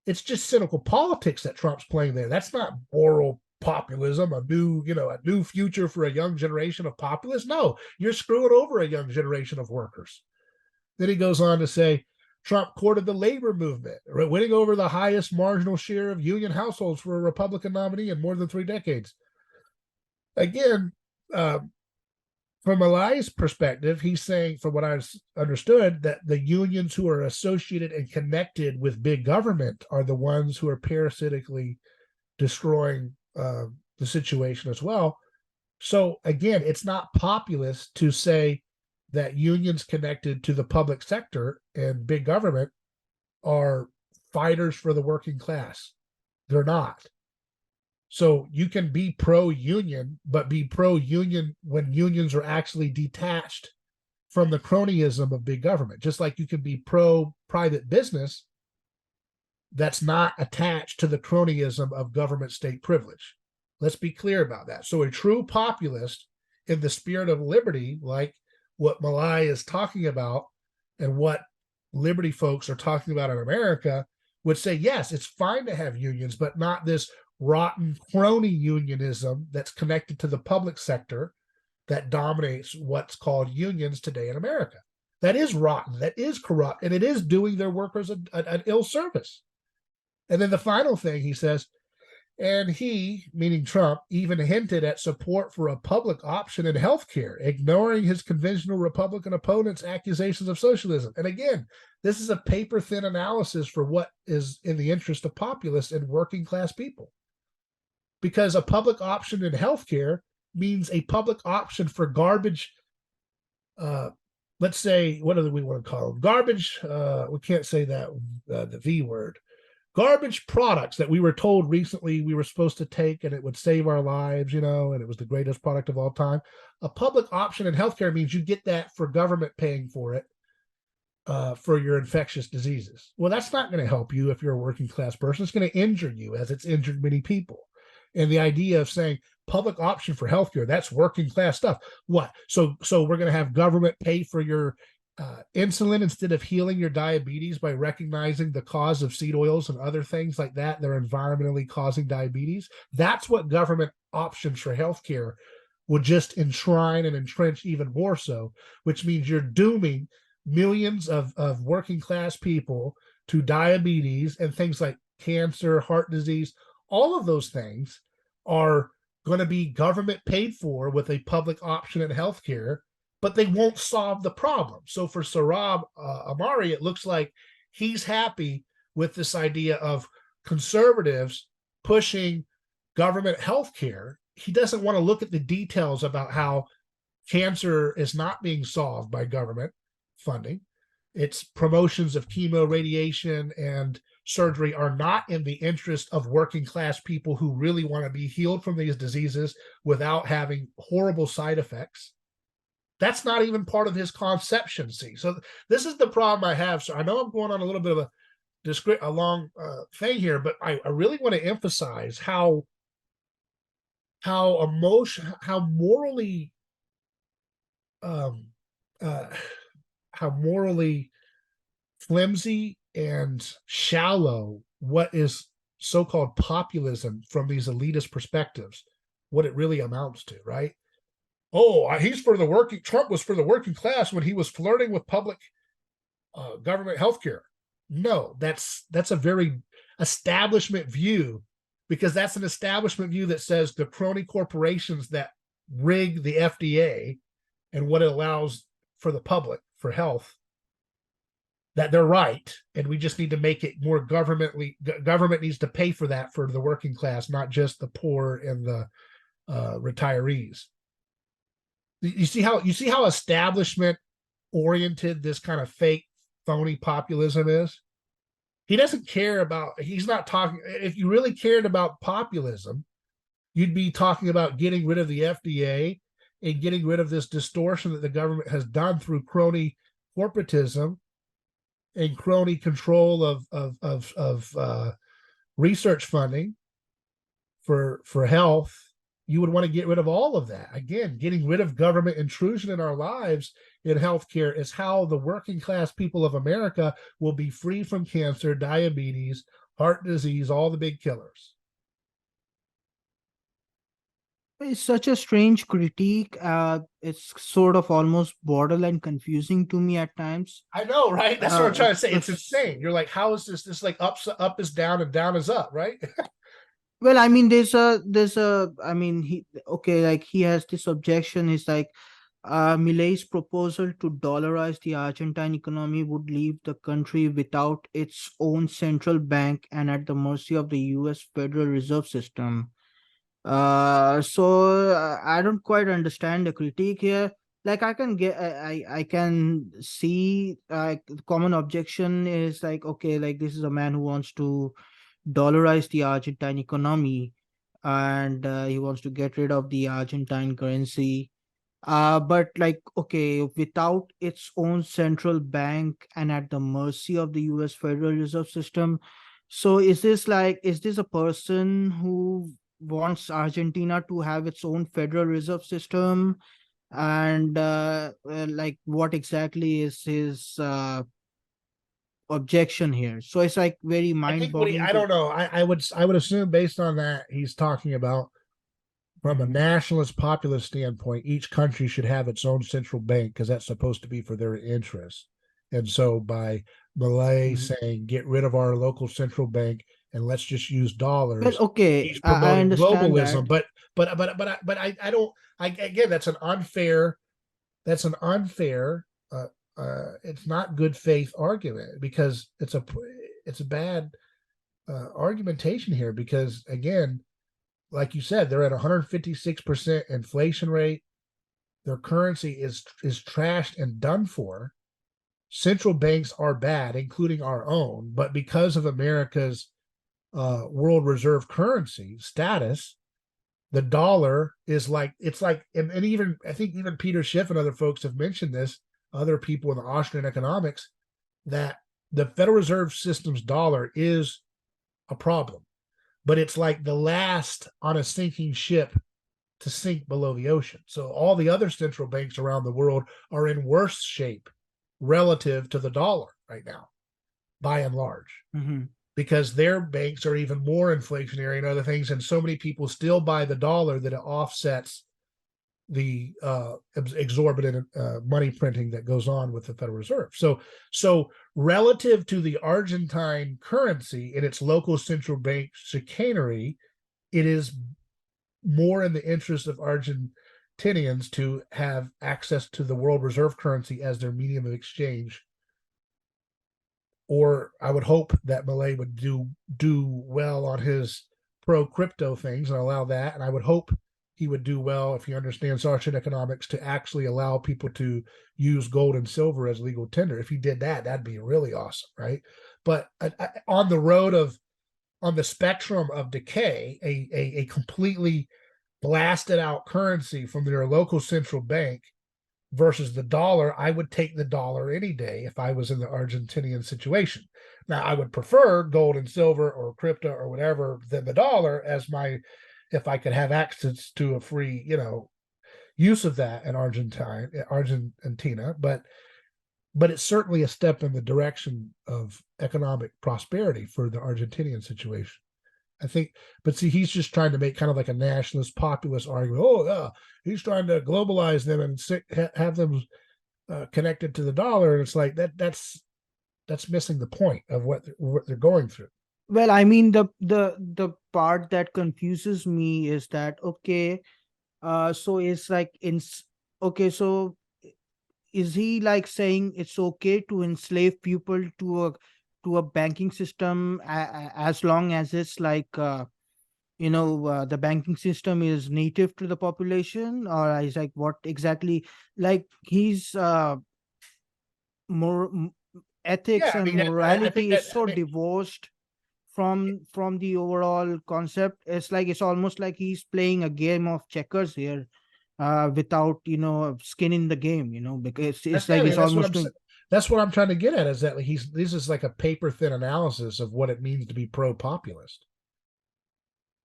it's just cynical politics that Trump's playing there. That's not moral populism, a new future for a young generation of populists. No, you're screwing over a young generation of workers. Then he goes on to say, Trump courted the labor movement, winning over the highest marginal share of union households for a Republican nominee in more than 3 decades. Again, from Milei's perspective, he's saying, from what I've understood, that the unions who are associated and connected with big government are the ones who are parasitically destroying the situation as well. So again, it's not populist to say that unions connected to the public sector and big government are fighters for the working class. They're not. So you can be pro-union, but be pro-union when unions are actually detached from the cronyism of big government. Just like you can be pro-private business that's not attached to the cronyism of government state privilege. Let's be clear about that. So a true populist in the spirit of liberty, like what Milei is talking about and what liberty folks are talking about in America, would say, yes, it's fine to have unions, but not this rotten crony unionism that's connected to the public sector that dominates what's called unions today in America. That is rotten, that is corrupt, and it is doing their workers an ill service. And then the final thing he says, and he, meaning Trump, even hinted at support for a public option in healthcare, ignoring his conventional Republican opponents' accusations of socialism. And again, this is a paper-thin analysis for what is in the interest of populists and working class people. Because a public option in healthcare means a public option for garbage, let's say, what do we want to call them? Garbage, we can't say that, the V word. Garbage products that we were told recently we were supposed to take and it would save our lives, and it was the greatest product of all time. A public option in healthcare means you get that for government paying for it for your infectious diseases. Well, that's not going to help you if you're a working class person. It's going to injure you, as it's injured many people. And the idea of saying public option for healthcare, that's working class stuff. What? So we're going to have government pay for your insulin instead of healing your diabetes by recognizing the cause of seed oils and other things like that. They're environmentally causing diabetes. That's what government options for healthcare would just enshrine and entrench even more so, which means you're dooming millions of working class people to diabetes and things like cancer, heart disease. All of those things are going to be government paid for with a public option in healthcare, but they won't solve the problem. So for Sohrab Ahmari, it looks like he's happy with this idea of conservatives pushing government health care. he doesn't want to look at the details about how cancer is not being solved by government funding. Its promotions of chemo, radiation, and surgery are not in the interest of working class people who really want to be healed from these diseases without having horrible side effects. That's not even part of his conception. See, so this is the problem I have. So I know I'm going on a little bit of a long thing here, but I really want to emphasize how morally um, uh, how morally flimsy and shallow what is so-called populism from these elitist perspectives, what it really amounts to, right? Oh, he's for the working. Trump was for the working class when he was flirting with public government healthcare. No, that's a very establishment view, because that's an establishment view that says the crony corporations that rig the FDA and what it allows for the public for health, that they're right, and we just need to make it more government needs to pay for that for the working class, not just the poor and the retirees. You see how establishment oriented this kind of fake phony populism is? He doesn't care about, he's not talking, if you really cared about populism, you'd be talking about getting rid of the FDA and getting rid of this distortion that the government has done through crony corporatism and crony control of research funding for health. You would want to get rid of all of that. Again, getting rid of government intrusion in our lives in healthcare is how the working class people of America will be free from cancer, diabetes, heart disease, all the big killers. It's such a strange critique. It's sort of almost borderline confusing to me at times. I know, right? That's what I'm trying to say. It's Because- insane. You're like, how is this? This like up is down and down is up, right? Well, I mean, I mean, he has this objection. Is like, Milei's proposal to dollarize the Argentine economy would leave the country without its own central bank and at the mercy of the U.S. Federal Reserve System. I don't quite understand the critique here. Like, I can get, I can see, like, the common objection is like, okay, like, this is a man who wants to dollarize the Argentine economy, and he wants to get rid of the Argentine currency. But like, okay, without its own central bank and at the mercy of the US Federal Reserve System. So is this a person who wants Argentina to have its own Federal Reserve System? And like, what exactly is his objection here? So it's like very I think what mind-boggling I don't know. I would assume based on that he's talking about from a nationalist populist standpoint, each country should have its own central bank because that's supposed to be for their interests. And so by Milei saying get rid of our local central bank and let's just use Well, dollars, okay, he's I promoting understand that. globalism. But I don't. Again, that's an unfair. That's an unfair. It's not good faith argument because it's a bad argumentation here because again, like you said, they're at 156% inflation rate. Their currency is trashed and done for. Central banks are bad, including our own, but because of America's world reserve currency status, the dollar is like it's like, and even I think even Peter Schiff and other folks have mentioned this. Other people in the Austrian economics that the Federal Reserve System's dollar is a problem, but it's like the last on a sinking ship to sink below the ocean. So all the other central banks around the world are in worse shape relative to the dollar right now, by and large, because their banks are even more inflationary and other things. And so many people still buy the dollar that it offsets the exorbitant money printing that goes on with the Federal Reserve. So relative to the Argentine currency and its local central bank chicanery, it is more in the interest of Argentinians to have access to the world reserve currency as their medium of exchange. Or I would hope that Milei would do well on his pro crypto things and allow that. And I would hope he would do well if he understands Austrian economics to actually allow people to use gold and silver as legal tender. If he did that, that'd be really awesome, right? But on the spectrum of decay, a completely blasted out currency from their local central bank versus the dollar, I would take the dollar any day if I was in the Argentinian situation. Now, I would prefer gold and silver or crypto or whatever than the dollar as my, if I could have access to a free, use of that in Argentina. But it's certainly a step in the direction of economic prosperity for the Argentinian situation. I think, but see, he's just trying to make kind of like a nationalist populist argument. Oh, yeah, he's trying to globalize them and have them connected to the dollar, and it's like that's missing the point of what they're going through. Well, I mean, the part that confuses me is that, okay, so it's like okay, so is he like saying it's okay to enslave people to a banking system as long as it's like the banking system is native to the population, or is like what exactly, like he's more ethics Yeah, I and mean, I think morality that is so divorced from the overall concept. It's like it's almost like he's playing a game of checkers here, without skin in the game, because it's like it's that's what almost I'm saying. That's what I'm trying to get at, is that this is like a paper thin analysis of what it means to be pro-populist.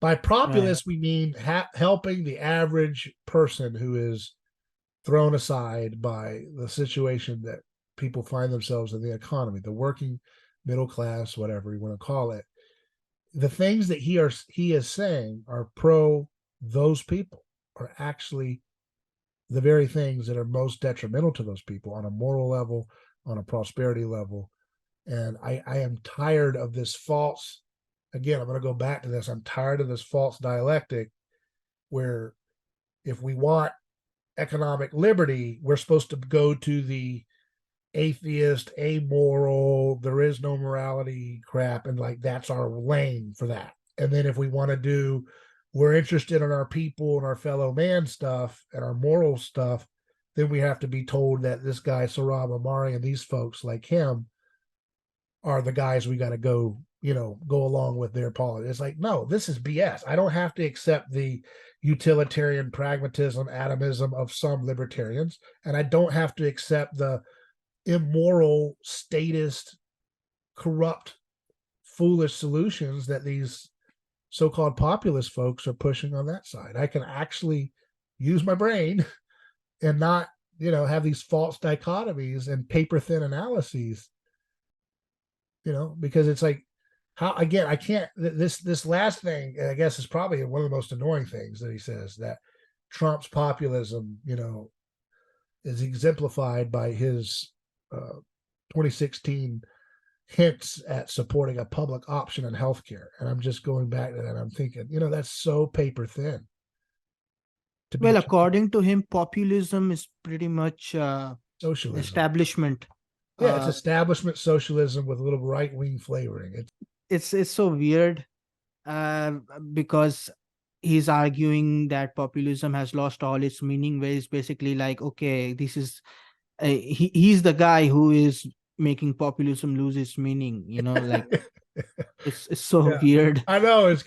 By right. populist, we mean helping the average person who is thrown aside by the situation that people find themselves in the economy, the working middle class, whatever you want to call it. The things that he is saying are pro those people are actually the very things that are most detrimental to those people on a moral level, on a prosperity level. And I am tired of this false, again, I'm going to go back to this. I'm tired of this false dialectic where if we want economic liberty, we're supposed to go to the atheist, amoral, there is no morality crap. And like, that's our lane for that. And then if we want to do, we're interested in our people and our fellow man stuff and our moral stuff, then we have to be told that this guy, Sohrab Ahmari, and these folks like him are the guys we got to go along with their politics. It's like, no, this is BS. I don't have to accept the utilitarian pragmatism, atomism of some libertarians, and I don't have to accept the immoral, statist, corrupt, foolish solutions that these so-called populist folks are pushing on that side. I can actually use my brain and not, have these false dichotomies and paper thin analyses, because it's like, how, again, I can't, this last thing, I guess, is probably one of the most annoying things that he says, that Trump's populism, is exemplified by his 2016 hints at supporting a public option in healthcare. And I'm just going back to that. I'm thinking, that's so paper thin. Well, according to him, populism is pretty much socialism. Establishment. Yeah, it's establishment socialism with a little right-wing flavoring. It's so weird, because he's arguing that populism has lost all its meaning, where it's basically like, okay, this is he's the guy who is making populism lose its meaning, like it's so weird. I know, it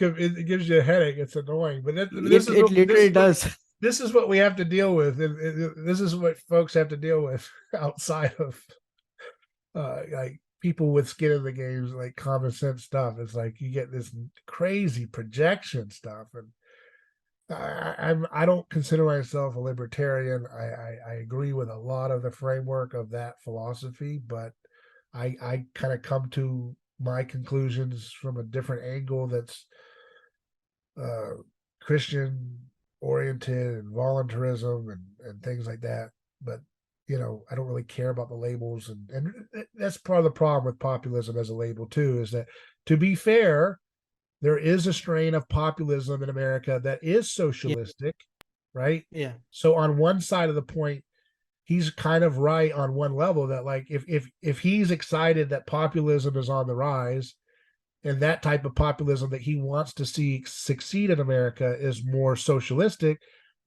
gives you a headache. It's annoying, but It literally does. This is what we have to deal with. This is what folks have to deal with outside of like people with skin in the games, like common sense stuff. It's like you get this crazy projection stuff, and I don't consider myself a libertarian. I agree with a lot of the framework of that philosophy, but I kind of come to my conclusions from a different angle that's Christian oriented and voluntarism and things like that. But I don't really care about the labels, and that's part of the problem with populism as a label too, is that, to be fair, there is a strain of populism in America that is socialistic, right? Yeah. So on one side of the point, he's kind of right on one level, that like if he's excited that populism is on the rise, and that type of populism that he wants to see succeed in America is more socialistic,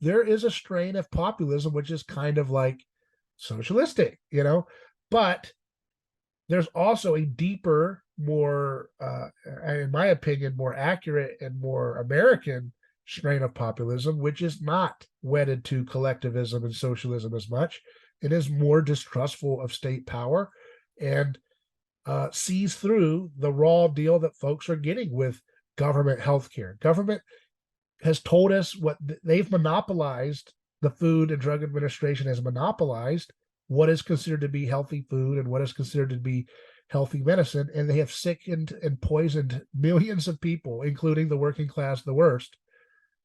there is a strain of populism, which is kind of like socialistic, but there's also a deeper, more, in my opinion, more accurate and more American strain of populism, which is not wedded to collectivism and socialism as much. It is more distrustful of state power and sees through the raw deal that folks are getting with government healthcare. Government has told us what they've monopolized. The Food and Drug Administration has monopolized what is considered to be healthy food and what is considered to be healthy medicine, and they have sickened and poisoned millions of people, including the working class, the worst,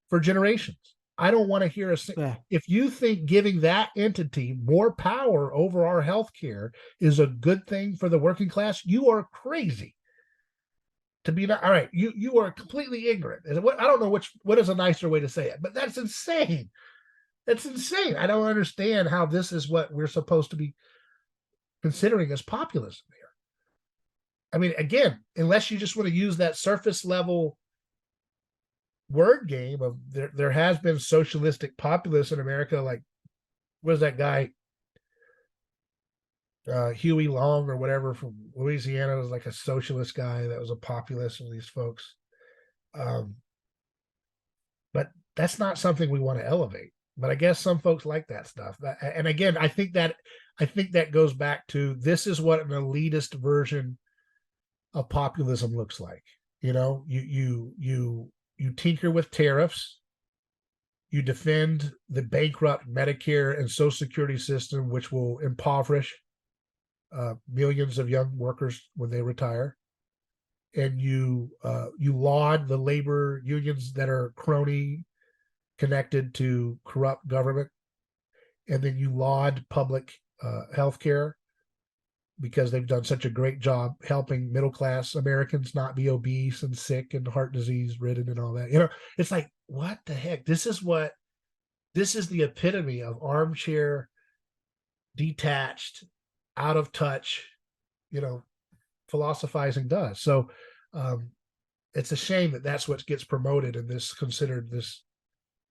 for generations. I don't want to hear if you think giving that entity more power over our healthcare is a good thing for the working class, you are crazy. To be not all right, you are completely ignorant. I don't know what is a nicer way to say it, but that's insane. That's insane. I don't understand how this is what we're supposed to be considering as populism here. I mean, again, unless you just want to use that surface level word game of there has been socialistic populists in America, like what is that guy? Huey Long or whatever from Louisiana was like a socialist guy that was a populist of these folks. But that's not something we want to elevate. But I guess some folks like that stuff. And again, I think that goes back to this is what an elitist version of populism looks like. You tinker with tariffs. You defend the bankrupt Medicare and Social Security system, which will impoverish millions of young workers when they retire, and you laud the labor unions that are crony connected to corrupt government, and then you laud public health care because they've done such a great job helping middle class Americans not be obese and sick and heart disease ridden and all that. It's like, what the heck? This is the epitome of armchair, detached, out of touch, philosophizing does. So it's a shame that that's what gets promoted and this considered this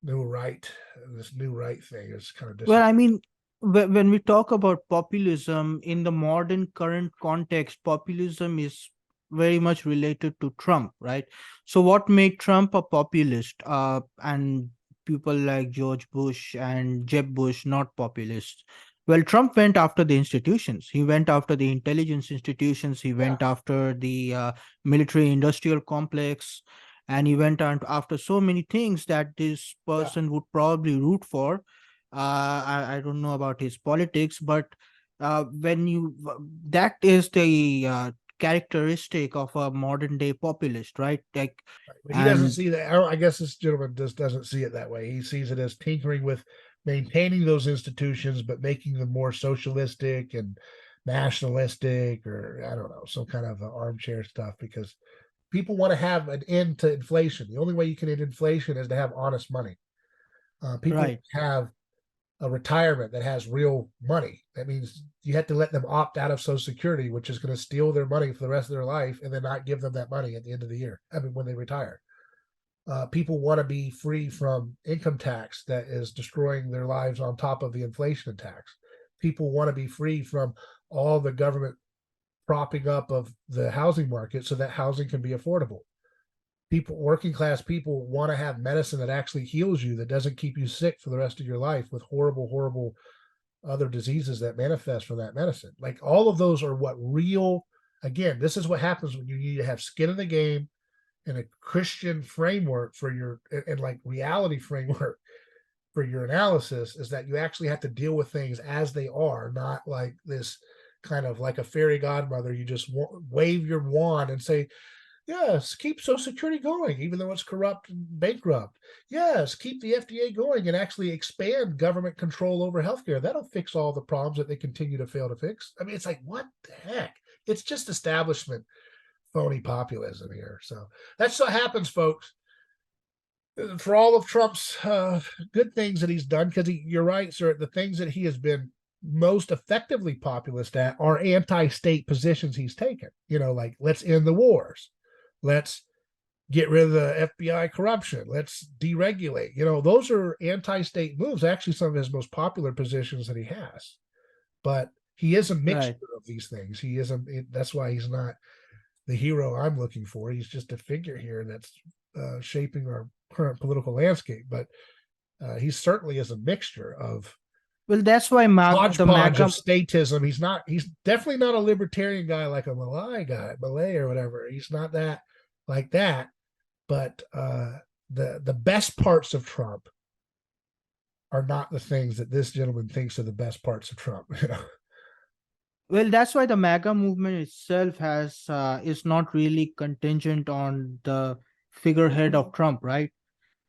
new right thing is kind of Well, I mean, when we talk about populism in the modern current context, populism is very much related to Trump, right? So what made Trump a populist and people like George Bush and Jeb Bush not populists? Well, Trump went after the institutions. He went after the intelligence institutions. He went after the military industrial complex. And he went on after so many things that this person would probably root for. I don't know about his politics, but that is the characteristic of a modern day populist, right? Like, he doesn't see that. I guess this gentleman just doesn't see it that way. He sees it as tinkering with maintaining those institutions, but making them more socialistic and nationalistic, or I don't know, some kind of armchair stuff, because people want to have an end to inflation. The only way you can end inflation is to have honest money. People have a retirement that has real money. That means you have to let them opt out of Social Security, which is going to steal their money for the rest of their life and then not give them that money at the end of the year. I mean, when they retire. People want to be free from income tax that is destroying their lives on top of the inflation tax. People want to be free from all the government propping up of the housing market so that housing can be affordable. Working class people want to have medicine that actually heals you, that doesn't keep you sick for the rest of your life with horrible, horrible other diseases that manifest from that medicine. Like all of those are again, this is what happens when you need to have skin in the game and a Christian framework for and like reality framework for your analysis, is that you actually have to deal with things as they are, not like this kind of like a fairy godmother. You just wave your wand and say, yes, keep Social Security going, even though it's corrupt and bankrupt. Yes, keep the FDA going and actually expand government control over healthcare. That'll fix all the problems that they continue to fail to fix. I mean, it's like, what the heck? It's just establishment phony populism here. So that's what happens, folks. For all of Trump's good things that he's done, because you're right, sir, the things that he has been most effectively populist at are anti-state positions he's taken. Like, let's end the wars. Let's get rid of the FBI corruption. Let's deregulate. Those are anti-state moves. Actually, some of his most popular positions that he has. But he is a mixture Right. of these things. He is that's why he's not the hero I'm looking for. He's just a figure here that's shaping our current political landscape. But he certainly is a mixture of Well, that's why the hodgepodge of MAGA. statism. He's definitely not a libertarian guy like a Milei or whatever. He's not that like that. But the best parts of Trump are not the things that this gentleman thinks are the best parts of Trump. Well, that's why the MAGA movement itself is not really contingent on the figurehead of Trump, right?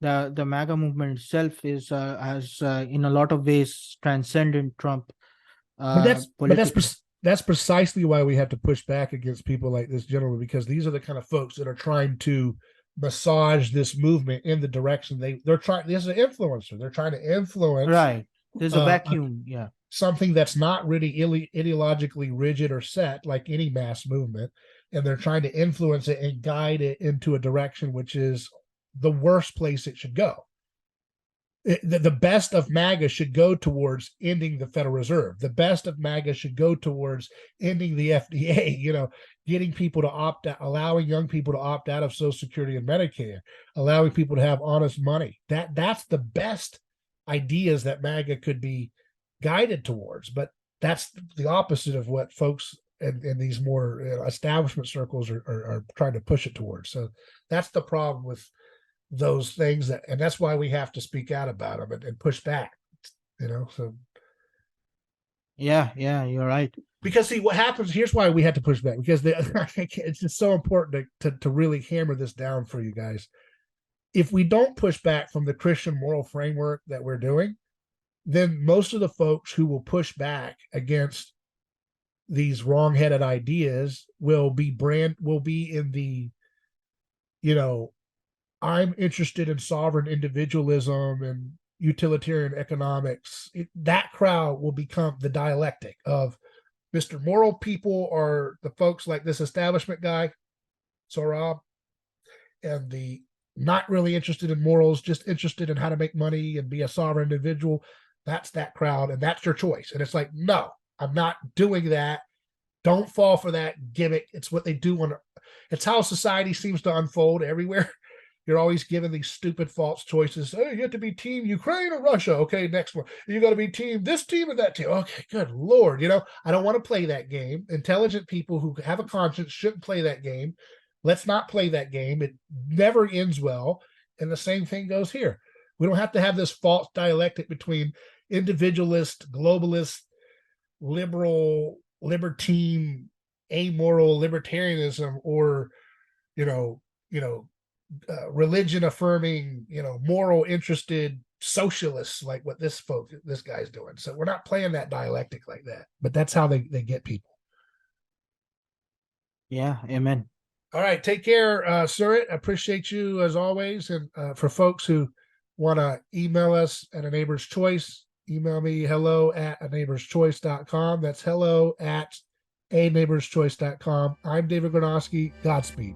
The MAGA movement itself is has in a lot of ways transcended Trump But that's politically. that's precisely why we have to push back against people like this gentleman, because these are the kind of folks that are trying to massage this movement in the direction they're trying. This is an influencer. They're trying to influence Right. There's a uh, vacuum. Yeah. something that's not really ideologically rigid or set like any mass movement, and they're trying to influence it and guide it into a direction which is the worst place it should go. The best of MAGA should go towards ending the Federal Reserve. The best of MAGA should go towards ending the FDA, getting people to opt out, allowing young people to opt out of Social Security and Medicare, allowing people to have honest money. That's the best ideas that MAGA could be guided towards. But that's the opposite of what folks in these more establishment circles are trying to push it towards. So that's the problem with those things, and that's why we have to speak out about them and push back, so Yeah. Yeah. You're right. because see what happens, here's why we have to push back, because it's just so important to really hammer this down for you guys. If we don't push back from the Christian moral framework that we're doing, then most of the folks who will push back against these wrong-headed ideas will be in the I'm interested in sovereign individualism and utilitarian economics. That crowd will become the dialectic of Mr. Moral people are the folks like this establishment guy, Sohrab, and the not really interested in morals, just interested in how to make money and be a sovereign individual. That's that crowd, and that's your choice. And it's like, no, I'm not doing that. Don't fall for that gimmick. It's what they do it's how society seems to unfold everywhere. You're always given these stupid false choices. Oh, you have to be team Ukraine or Russia. Okay, next one. You got to be team this team or that team. Okay, good Lord. I don't want to play that game. Intelligent people who have a conscience shouldn't play that game. Let's not play that game. It never ends well. And the same thing goes here. We don't have to have this false dialectic between individualist, globalist, liberal, libertine, amoral libertarianism, or you know, religion affirming, moral interested socialists like what this guy's doing. So we're not playing that dialectic like that, but that's how they get people. Yeah. Amen. All right, take care, Surit. I appreciate you as always. And for folks who want to email us at A Neighbor's Choice, email me hello@aneighborschoice.com. That's hello@aneighborschoice.com. I'm David Gornoski. Godspeed.